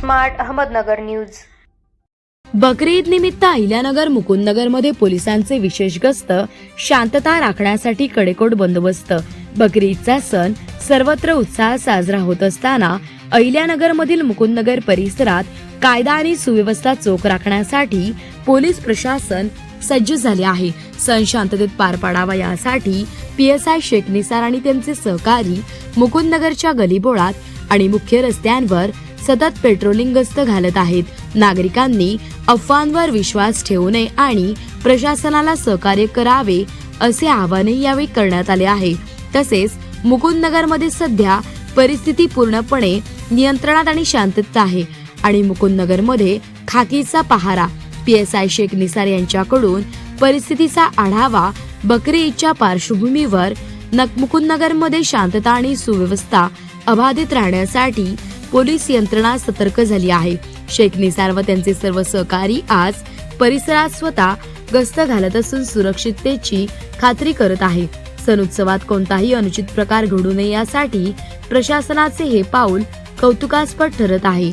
Smart Ahmednagar news. बकरी ईद निमित्त अहिल्यानगर मुकुंदनगर मध्ये पोलिसांचे विशेष गस्त, शांतता राखण्यासाठी कडेकोट बंदोबस्त। बकरी ईदचा सण सर्वत्र उत्साहात साजरा होत असताना अहिल्यानगर मधील मुकुंदनगर परिसरात कायदा आणि सुव्यवस्था चोख राखण्यासाठी पोलीस प्रशासन सज्ज झाले आहे। सण शांततेत पार पाडावा यासाठी PSI शेख निसार आणि त्यांचे सहकारी मुकुंदनगरच्या गलीबोळात आणि मुख्य रस्त्यांवर सतत पेट्रोलिंग गस्त घालत आहेत। नागरिकांनी अफवांवर विश्वास ठेवू नये आणि प्रशासनाला सहकार्य करावे असे आवाहनही यावेळी करण्यात आले आहे। तसेच मुकुंदनगरमध्ये सध्या परिस्थिती पूर्णपणे नियंत्रणात आणि शांततेत आहे आणि मुकुंदनगरमध्ये खाकीचा पहारा। PSI शेख निसार यांच्याकडून परिस्थितीचा आढावा। बकरी ईदच्या पार्श्वभूमीवर मुकुंदनगरमध्ये शांतता आणि सुव्यवस्था अबाधित राहण्यासाठी पोलीस यंत्रणा सतर्क झाली आहे। शेख निसार व त्यांचे सर्व सहकारी आज परिसरात स्वतः गस्त घालत असून सुरक्षिततेची खात्री करत आहेत। सण उत्सवात कोणताही अनुचित प्रकार घडू नये यासाठी प्रशासनाचे हे पाऊल कौतुकास्पद ठरत आहे।